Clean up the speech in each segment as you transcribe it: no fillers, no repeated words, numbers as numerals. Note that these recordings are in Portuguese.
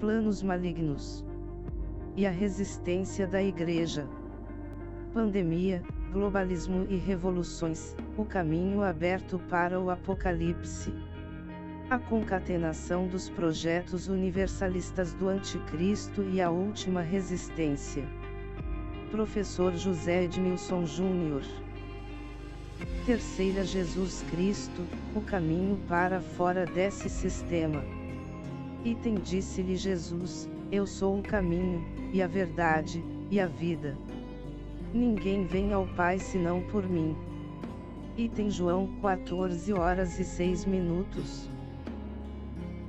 planos malignos e a resistência da Igreja. Pandemia, globalismo e revoluções, o caminho aberto para o Apocalipse. A concatenação dos projetos universalistas do Anticristo e a última resistência. Professor José Edmilson Júnior. Terceira, Jesus Cristo, o caminho para fora desse sistema. Item, disse-lhe Jesus: eu sou o caminho, e a verdade, e a vida. Ninguém vem ao Pai senão por mim. Item, João 14h06.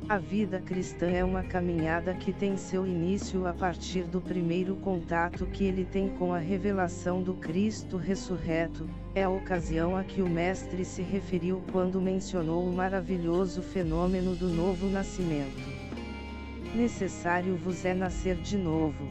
A vida cristã é uma caminhada que tem seu início a partir do primeiro contato que ele tem com a revelação do Cristo ressurreto. É a ocasião a que o Mestre se referiu quando mencionou o maravilhoso fenômeno do novo nascimento. Necessário vos é nascer de novo.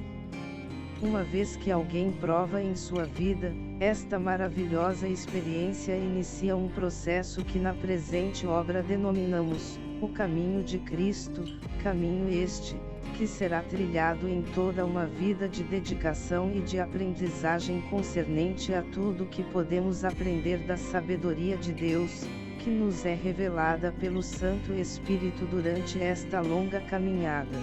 Uma vez que alguém prova em sua vida esta maravilhosa experiência, inicia um processo que na presente obra denominamos o caminho de Cristo, caminho este, que será trilhado em toda uma vida de dedicação e de aprendizagem concernente a tudo que podemos aprender da sabedoria de Deus, que nos é revelada pelo Santo Espírito durante esta longa caminhada.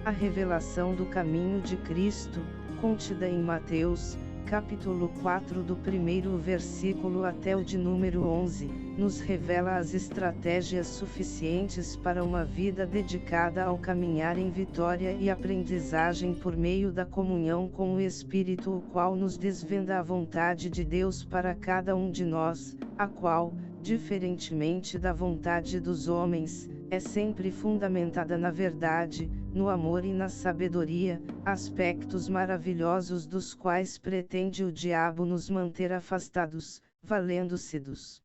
A revelação do caminho de Cristo, contida em Mateus, capítulo 4 do primeiro versículo até o de número 11, nos revela as estratégias suficientes para uma vida dedicada ao caminhar em vitória e aprendizagem por meio da comunhão com o Espírito, o qual nos desvenda a vontade de Deus para cada um de nós, a qual, diferentemente da vontade dos homens, é sempre fundamentada na verdade, no amor e na sabedoria, aspectos maravilhosos dos quais pretende o diabo nos manter afastados, valendo-se dos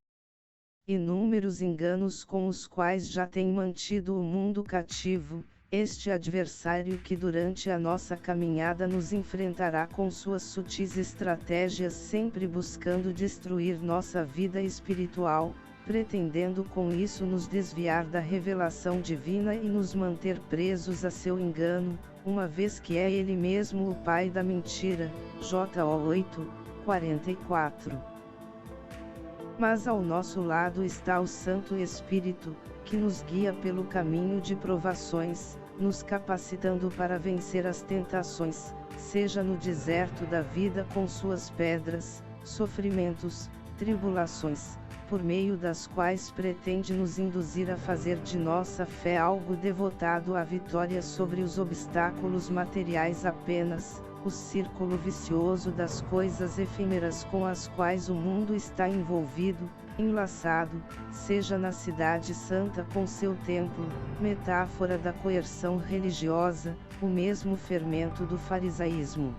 inúmeros enganos com os quais já tem mantido o mundo cativo, este adversário que durante a nossa caminhada nos enfrentará com suas sutis estratégias, sempre buscando destruir nossa vida espiritual, pretendendo com isso nos desviar da revelação divina e nos manter presos a seu engano, uma vez que é ele mesmo o pai da mentira. Jó 8:44. Mas ao nosso lado está o Santo Espírito, que nos guia pelo caminho de provações, nos capacitando para vencer as tentações, seja no deserto da vida com suas pedras, sofrimentos, tribulações, por meio das quais pretende nos induzir a fazer de nossa fé algo devotado à vitória sobre os obstáculos materiais apenas, o círculo vicioso das coisas efêmeras com as quais o mundo está envolvido, enlaçado, seja na cidade santa com seu templo, metáfora da coerção religiosa, o mesmo fermento do farisaísmo,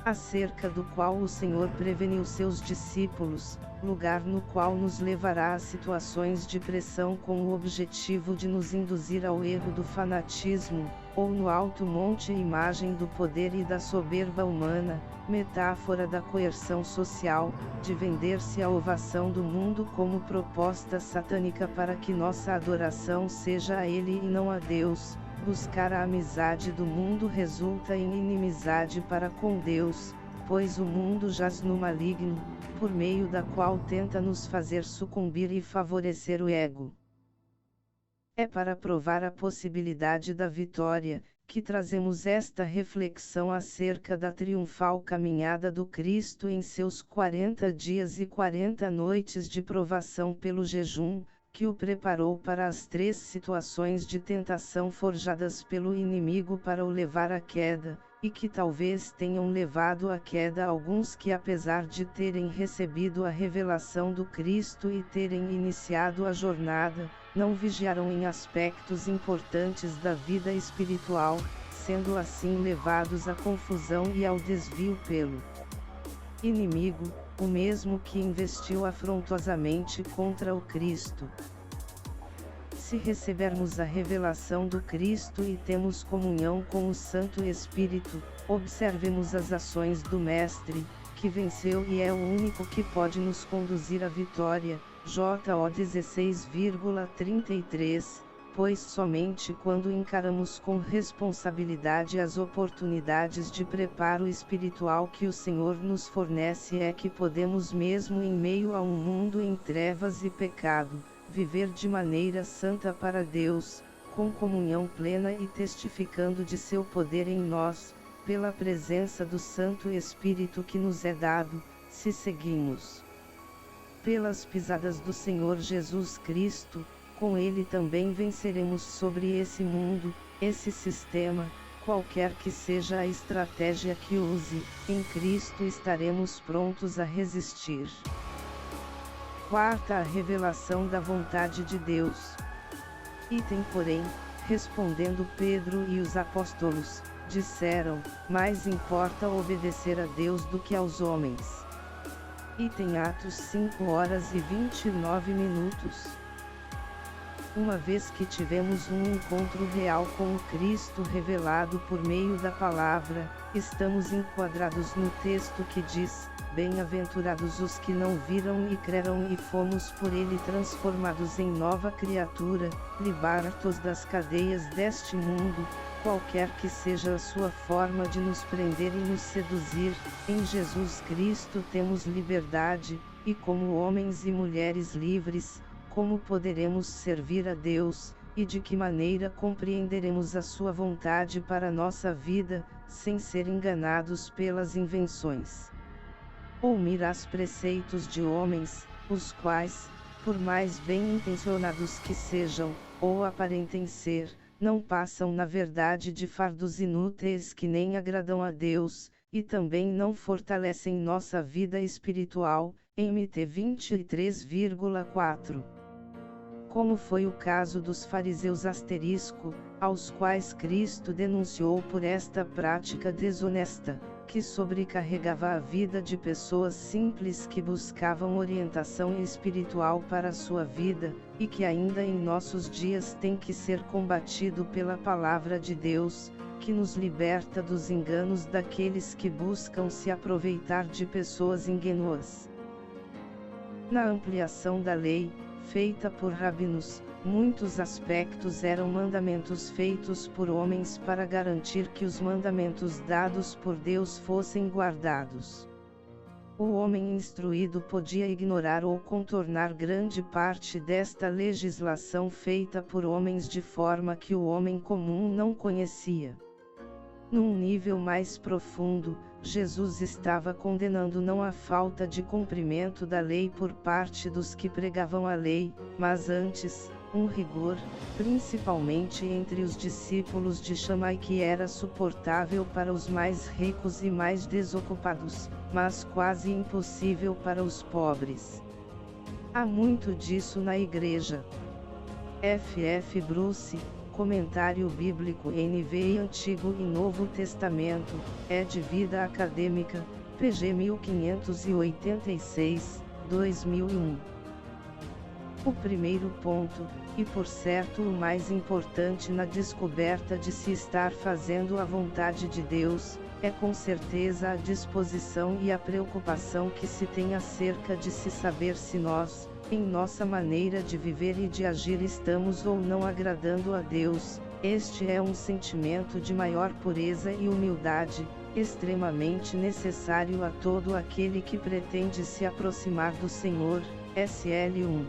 acerca do qual o Senhor preveniu seus discípulos, lugar no qual nos levará a situações de pressão com o objetivo de nos induzir ao erro do fanatismo, ou no alto monte imagem do poder e da soberba humana, metáfora da coerção social, de vender-se a ovação do mundo como proposta satânica para que nossa adoração seja a Ele e não a Deus. Buscar a amizade do mundo resulta em inimizade para com Deus, pois o mundo jaz no maligno, por meio da qual tenta nos fazer sucumbir e favorecer o ego. É para provar a possibilidade da vitória, que trazemos esta reflexão acerca da triunfal caminhada do Cristo em seus 40 dias e 40 noites de provação pelo jejum, que o preparou para as 3 situações de tentação forjadas pelo inimigo para o levar à queda, e que talvez tenham levado à queda alguns que, apesar de terem recebido a revelação do Cristo e terem iniciado a jornada, não vigiaram em aspectos importantes da vida espiritual, sendo assim levados à confusão e ao desvio pelo inimigo, o mesmo que investiu afrontosamente contra o Cristo. Se recebermos a revelação do Cristo e temos comunhão com o Santo Espírito, observemos as ações do Mestre, que venceu e é o único que pode nos conduzir à vitória. Jó 16,33, pois somente quando encaramos com responsabilidade as oportunidades de preparo espiritual que o Senhor nos fornece é que podemos, mesmo em meio a um mundo em trevas e pecado, viver de maneira santa para Deus, com comunhão plena e testificando de seu poder em nós, pela presença do Santo Espírito que nos é dado, se seguimos pelas pisadas do Senhor Jesus Cristo. Com ele também venceremos sobre esse mundo, esse sistema, qualquer que seja a estratégia que use, em Cristo estaremos prontos a resistir. Quarta, a revelação da vontade de Deus. Item porém, respondendo Pedro e os apóstolos, disseram, mais importa obedecer a Deus do que aos homens. Item Atos 5h29. Uma vez que tivemos um encontro real com o Cristo revelado por meio da palavra, estamos enquadrados no texto que diz, bem-aventurados os que não viram e creram e fomos por ele transformados em nova criatura, libertos das cadeias deste mundo, qualquer que seja a sua forma de nos prender e nos seduzir, em Jesus Cristo temos liberdade, e como homens e mulheres livres, como poderemos servir a Deus, e de que maneira compreenderemos a sua vontade para nossa vida, sem ser enganados pelas invenções ou miras preceitos de homens, os quais, por mais bem intencionados que sejam, ou aparentem ser, não passam na verdade de fardos inúteis que nem agradam a Deus, e também não fortalecem nossa vida espiritual, MT 23,4. Como foi o caso dos fariseus aos quais Cristo denunciou por esta prática desonesta, que sobrecarregava a vida de pessoas simples que buscavam orientação espiritual para a sua vida, e que ainda em nossos dias tem que ser combatido pela palavra de Deus, que nos liberta dos enganos daqueles que buscam se aproveitar de pessoas ingênuas. Na ampliação da lei, feita por rabinos, muitos aspectos eram mandamentos feitos por homens para garantir que os mandamentos dados por Deus fossem guardados. O homem instruído podia ignorar ou contornar grande parte desta legislação feita por homens de forma que o homem comum não conhecia. Num nível mais profundo, Jesus estava condenando não a falta de cumprimento da lei por parte dos que pregavam a lei, mas antes, um rigor, principalmente entre os discípulos de Shammai que era suportável para os mais ricos e mais desocupados, mas quase impossível para os pobres. Há muito disso na igreja. F. Bruce, Comentário Bíblico NVI Antigo e Novo Testamento, ed. Vida Acadêmica, pg 1586, 2001. O primeiro ponto, e por certo o mais importante na descoberta de se estar fazendo a vontade de Deus, é com certeza a disposição e a preocupação que se tem acerca de se saber se nós, em nossa maneira de viver e de agir estamos ou não agradando a Deus. Este é um sentimento de maior pureza e humildade, extremamente necessário a todo aquele que pretende se aproximar do Senhor. SL1.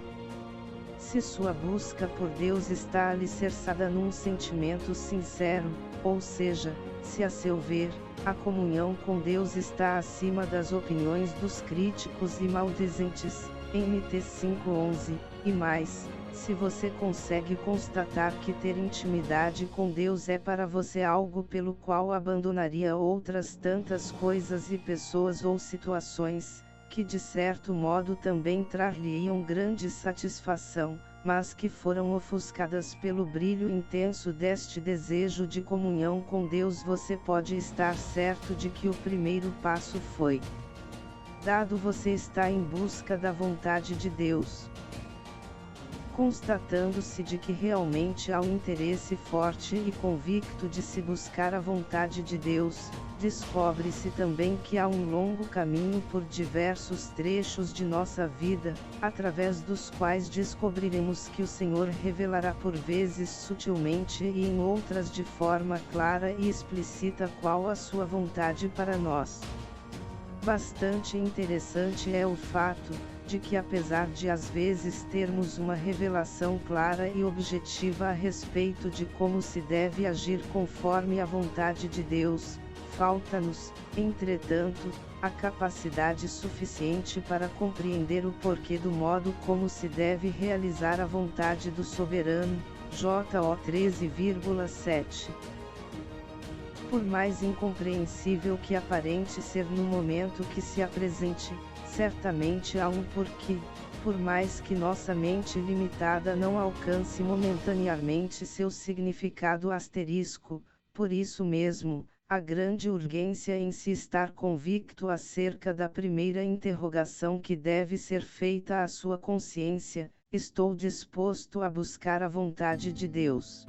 Se sua busca por Deus está alicerçada num sentimento sincero, ou seja, se a seu ver, a comunhão com Deus está acima das opiniões dos críticos e maldizentes, MT 5:11, e mais, se você consegue constatar que ter intimidade com Deus é para você algo pelo qual abandonaria outras tantas coisas e pessoas ou situações, que de certo modo também trariam grande satisfação, mas que foram ofuscadas pelo brilho intenso deste desejo de comunhão com Deus, você pode estar certo de que o primeiro passo foi dado. Você está em busca da vontade de Deus. Constatando-se de que realmente há um interesse forte e convicto de se buscar a vontade de Deus, descobre-se também que há um longo caminho por diversos trechos de nossa vida, através dos quais descobriremos que o Senhor revelará por vezes sutilmente e em outras de forma clara e explícita qual a sua vontade para nós. Bastante interessante é o fato, de que apesar de às vezes termos uma revelação clara e objetiva a respeito de como se deve agir conforme a vontade de Deus, falta-nos, entretanto, a capacidade suficiente para compreender o porquê do modo como se deve realizar a vontade do soberano. JO 13,7. Por mais incompreensível que aparente ser no momento que se apresente, certamente há um porquê, por mais que nossa mente limitada não alcance momentaneamente seu significado asterisco. Por isso mesmo, a grande urgência em se estar convicto acerca da primeira interrogação que deve ser feita à sua consciência: estou disposto a buscar a vontade de Deus?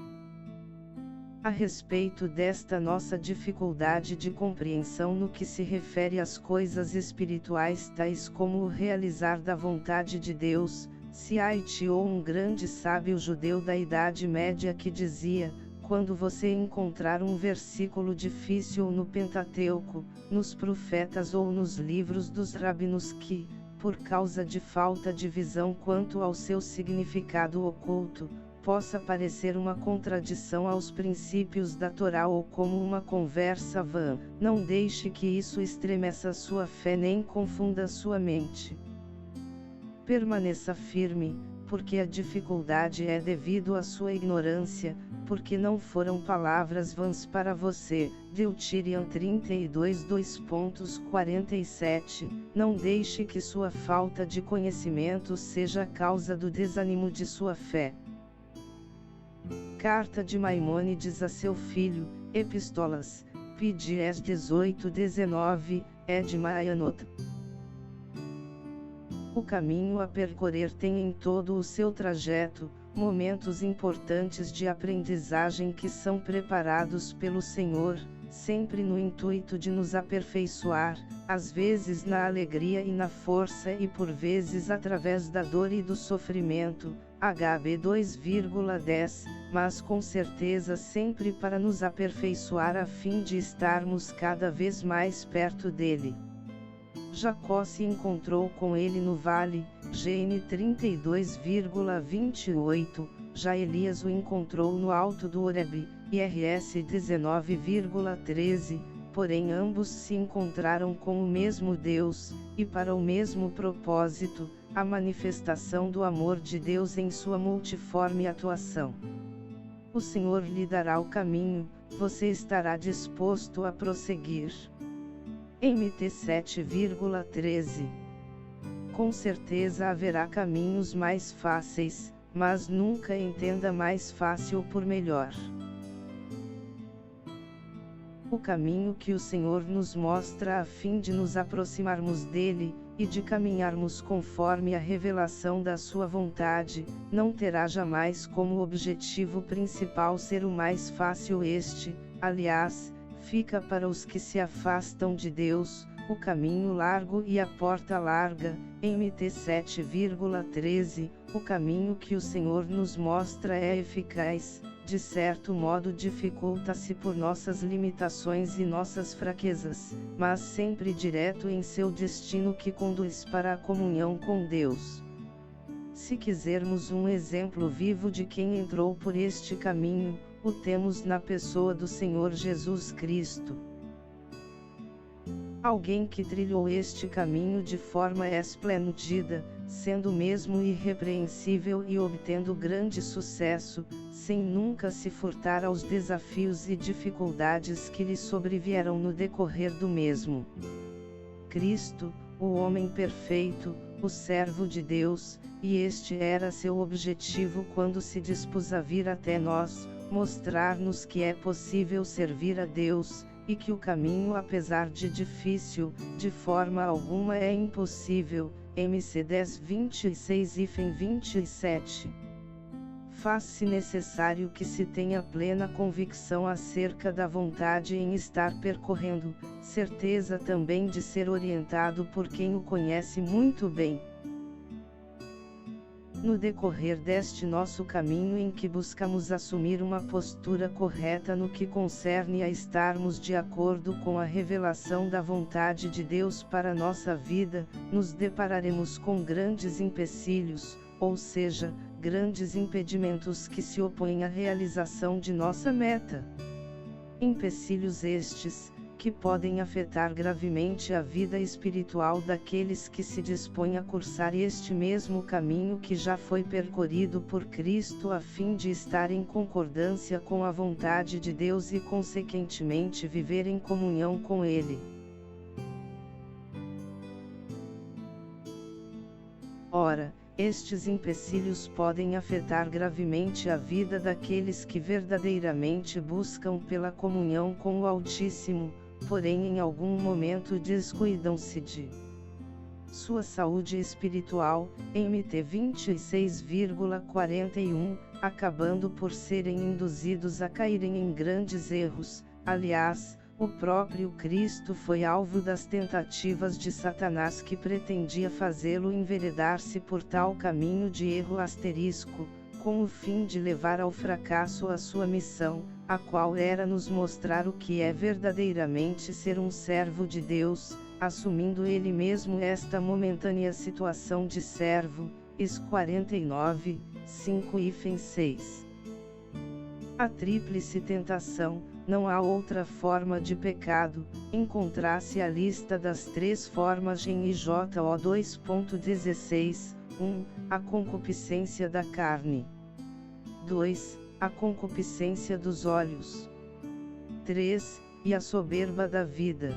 A respeito desta nossa dificuldade de compreensão no que se refere às coisas espirituais tais como o realizar da vontade de Deus, se haiteou um grande sábio judeu da Idade Média que dizia: quando você encontrar um versículo difícil no Pentateuco, nos profetas ou nos livros dos rabinos que, por causa de falta de visão quanto ao seu significado oculto, possa parecer uma contradição aos princípios da Torá ou como uma conversa vã, não deixe que isso estremeça sua fé nem confunda sua mente. Permaneça firme, porque a dificuldade é devido à sua ignorância, porque não foram palavras vãs para você. Deuteronomio 32, 2.47. Não deixe que sua falta de conhecimento seja a causa do desânimo de sua fé. Carta de Maimônides a seu filho, Epístolas, pp. 18-19, ed. Mayanot. O caminho a percorrer tem em todo o seu trajeto, momentos importantes de aprendizagem que são preparados pelo Senhor, sempre no intuito de nos aperfeiçoar, às vezes na alegria e na força e por vezes através da dor e do sofrimento, HB 2,10, mas com certeza sempre para nos aperfeiçoar a fim de estarmos cada vez mais perto dele. Jacó se encontrou com ele no vale, GN 32,28, já Elias o encontrou no alto do Horebe, IRS 19,13, porém ambos se encontraram com o mesmo Deus, e para o mesmo propósito, a manifestação do amor de Deus em sua multiforme atuação. O Senhor lhe dará o caminho, você estará disposto a prosseguir. MT 7,13. Com certeza haverá caminhos mais fáceis, mas nunca entenda mais fácil por melhor. O caminho que o Senhor nos mostra a fim de nos aproximarmos dele, e de caminharmos conforme a revelação da sua vontade, não terá jamais como objetivo principal ser o mais fácil. Este, aliás, fica para os que se afastam de Deus, o caminho largo e a porta larga. MT 7,13. O caminho que o Senhor nos mostra é eficaz, de certo modo dificulta-se por nossas limitações e nossas fraquezas, mas sempre direto em seu destino que conduz para a comunhão com Deus. Se quisermos um exemplo vivo de quem entrou por este caminho, o temos na pessoa do Senhor Jesus Cristo. Alguém que trilhou este caminho de forma esplêndida, sendo mesmo irrepreensível e obtendo grande sucesso, sem nunca se furtar aos desafios e dificuldades que lhe sobrevieram no decorrer do mesmo. Cristo, o homem perfeito, o servo de Deus, e este era seu objetivo quando se dispôs a vir até nós, mostrar-nos que é possível servir a Deus, e que o caminho, apesar de difícil, de forma alguma é impossível. MC 10:26 e 27. faz-se necessário que se tenha plena convicção acerca da vontade em estar percorrendo, certeza também de ser orientado por quem o conhece muito bem. No decorrer deste nosso caminho em que buscamos assumir uma postura correta no que concerne a estarmos de acordo com a revelação da vontade de Deus para nossa vida, nos depararemos com grandes empecilhos, ou seja, grandes impedimentos que se opõem à realização de nossa meta. Empecilhos estes, que podem afetar gravemente a vida espiritual daqueles que se dispõem a cursar este mesmo caminho que já foi percorrido por Cristo a fim de estar em concordância com a vontade de Deus e consequentemente viver em comunhão com Ele. Ora, estes empecilhos podem afetar gravemente a vida daqueles que verdadeiramente buscam pela comunhão com o Altíssimo, porém em algum momento descuidam-se de sua saúde espiritual, MT 26,41, acabando por serem induzidos a caírem em grandes erros. Aliás, o próprio Cristo foi alvo das tentativas de Satanás, que pretendia fazê-lo enveredar-se por tal caminho de erro asterisco, com o fim de levar ao fracasso a sua missão, a qual era nos mostrar o que é verdadeiramente ser um servo de Deus, assumindo ele mesmo esta momentânea situação de servo. Is 49, 5-6. A tríplice tentação, não há outra forma de pecado, encontrasse a lista das 3 formas em IJO 2.16, 1. A concupiscência da carne. 2. A concupiscência dos olhos. 3. E a soberba da vida.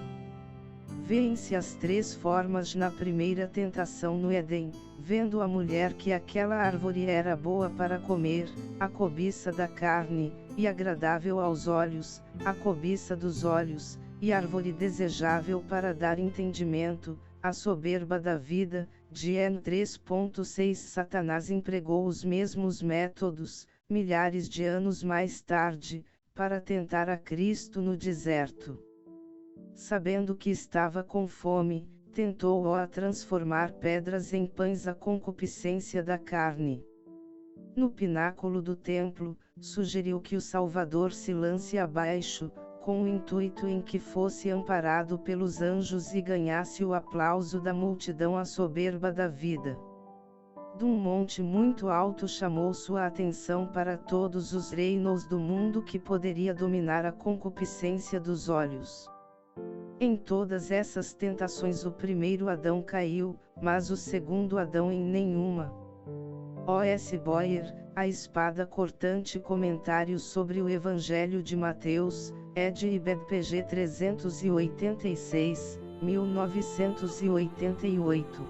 Vêem-se as 3 formas na primeira tentação no Éden, vendo a mulher que aquela árvore era boa para comer, a cobiça da carne, e agradável aos olhos, a cobiça dos olhos, e árvore desejável para dar entendimento, a soberba da vida. Gen 3.6. Satanás empregou os mesmos métodos, milhares de anos mais tarde, para tentar a Cristo no deserto. Sabendo que estava com fome, tentou-o a transformar pedras em pães, a concupiscência da carne. No pináculo do templo, sugeriu que o Salvador se lance abaixo, com o intuito em que fosse amparado pelos anjos e ganhasse o aplauso da multidão, a soberba da vida. De um monte muito alto chamou sua atenção para todos os reinos do mundo que poderia dominar a concupiscência dos olhos. Em todas essas tentações o primeiro Adão caiu, mas o segundo Adão em nenhuma. O.S. Boyer, A Espada Cortante, Comentários sobre o Evangelho de Mateus, ed. IBED PG 386, 1988.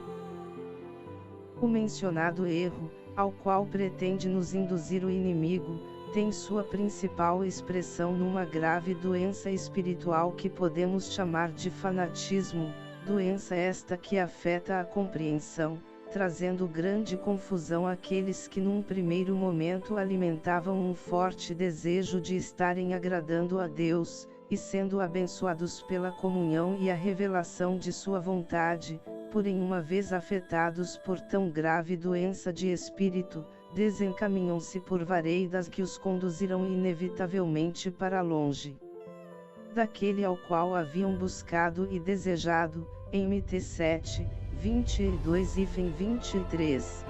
O mencionado erro, ao qual pretende nos induzir o inimigo, tem sua principal expressão numa grave doença espiritual que podemos chamar de fanatismo, doença esta que afeta a compreensão, trazendo grande confusão àqueles que num primeiro momento alimentavam um forte desejo de estarem agradando a Deus, e sendo abençoados pela comunhão e a revelação de sua vontade, porém uma vez afetados por tão grave doença de espírito, desencaminham-se por vareidas que os conduzirão inevitavelmente para longe daquele ao qual haviam buscado e desejado. MT 7, 22-23.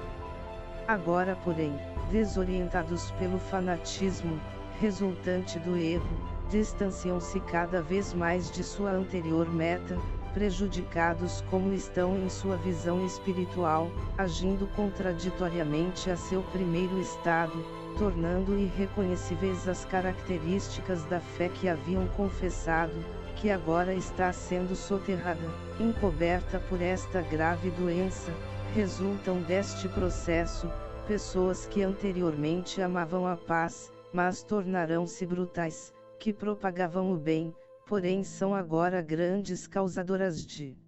Agora, porém, desorientados pelo fanatismo resultante do erro, distanciam-se cada vez mais de sua anterior meta, prejudicados como estão em sua visão espiritual, agindo contraditoriamente a seu primeiro estado, tornando irreconhecíveis as características da fé que haviam confessado, que agora está sendo soterrada, encoberta por esta grave doença. Resultam deste processo, pessoas que anteriormente amavam a paz, mas tornarão-se brutais, que propagavam o bem, porém são agora grandes causadoras de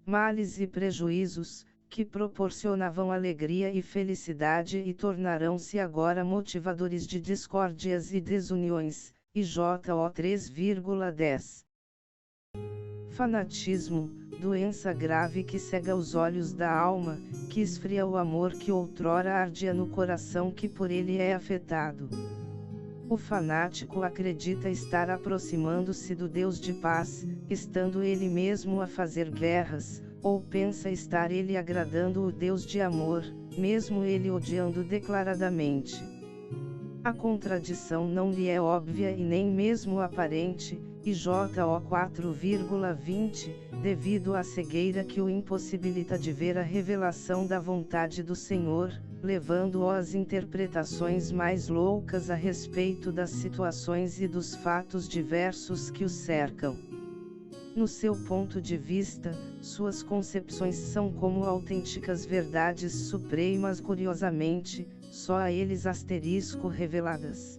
males e prejuízos, que proporcionavam alegria e felicidade e tornarão-se agora motivadores de discórdias e desuniões, IJO 3,10. Fanatismo, doença grave que cega os olhos da alma, que esfria o amor que outrora ardia no coração que por ele é afetado. O fanático acredita estar aproximando-se do Deus de paz, estando ele mesmo a fazer guerras, ou pensa estar ele agradando o Deus de amor, mesmo ele odiando declaradamente. A contradição não lhe é óbvia e nem mesmo aparente, IJO 4,20, devido à cegueira que o impossibilita de ver a revelação da vontade do Senhor, levando-o às interpretações mais loucas a respeito das situações e dos fatos diversos que o cercam. No seu ponto de vista, suas concepções são como autênticas verdades supremas, curiosamente, só a eles reveladas.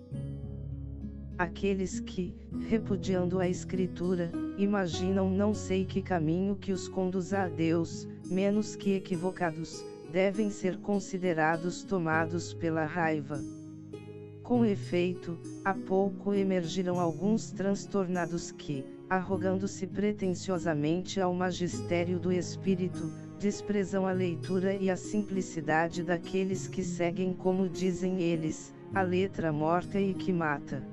Aqueles que, repudiando a Escritura, imaginam não sei que caminho que os conduza a Deus, menos que equivocados, devem ser considerados tomados pela raiva. Com efeito, há pouco emergiram alguns transtornados que, arrogando-se pretensiosamente ao magistério do Espírito, desprezam a leitura e a simplicidade daqueles que seguem, como dizem eles, a letra morta e que mata.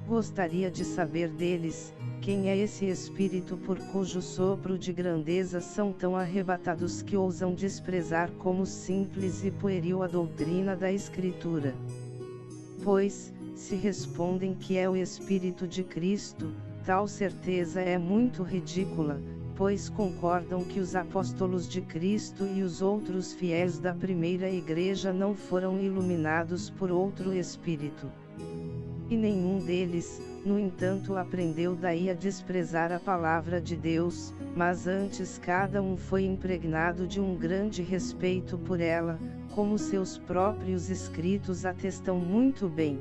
Gostaria de saber deles, quem é esse Espírito por cujo sopro de grandeza são tão arrebatados que ousam desprezar como simples e pueril a doutrina da Escritura. Pois, se respondem que é o Espírito de Cristo, tal certeza é muito ridícula, pois concordam que os apóstolos de Cristo e os outros fiéis da primeira igreja não foram iluminados por outro Espírito. E nenhum deles, no entanto, aprendeu daí a desprezar a palavra de Deus, mas antes cada um foi impregnado de um grande respeito por ela, como seus próprios escritos atestam muito bem.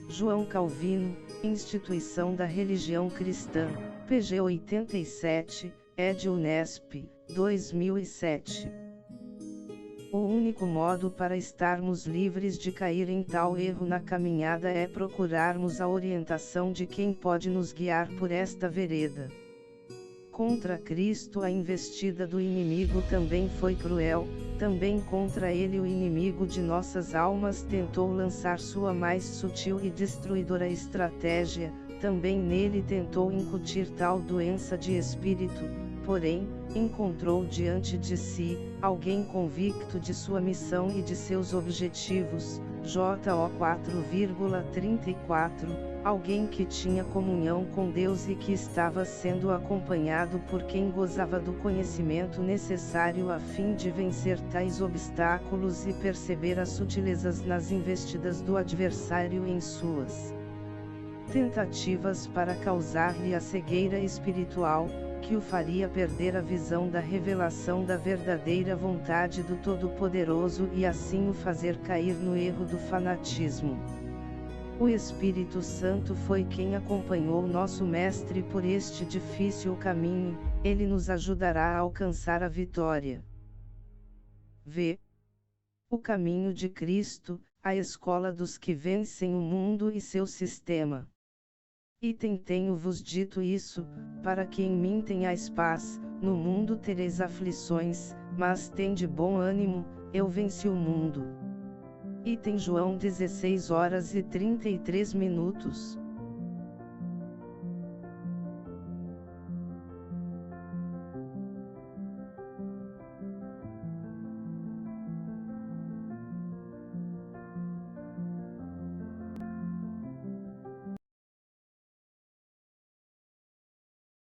João Calvino, Instituição da Religião Cristã, pg 87, ed. Unesp, 2007. O único modo para estarmos livres de cair em tal erro na caminhada é procurarmos a orientação de quem pode nos guiar por esta vereda. Contra Cristo a investida do inimigo também foi cruel, também contra ele o inimigo de nossas almas tentou lançar sua mais sutil e destruidora estratégia, também nele tentou incutir tal doença de espírito, porém, encontrou diante de si, alguém convicto de sua missão e de seus objetivos, JO 4,34, alguém que tinha comunhão com Deus e que estava sendo acompanhado por quem gozava do conhecimento necessário a fim de vencer tais obstáculos e perceber as sutilezas nas investidas do adversário em suas tentativas para causar-lhe a cegueira espiritual, que o faria perder a visão da revelação da verdadeira vontade do Todo-Poderoso e assim o fazer cair no erro do fanatismo. O Espírito Santo foi quem acompanhou nosso Mestre por este difícil caminho, ele nos ajudará a alcançar a vitória. V. O caminho de Cristo, a escola dos que vencem o mundo e seu sistema. Tenho-vos dito isso, para que em mim tenhais paz, no mundo tereis aflições, mas tende bom ânimo, eu venci o mundo. João 16 horas e 33 minutos.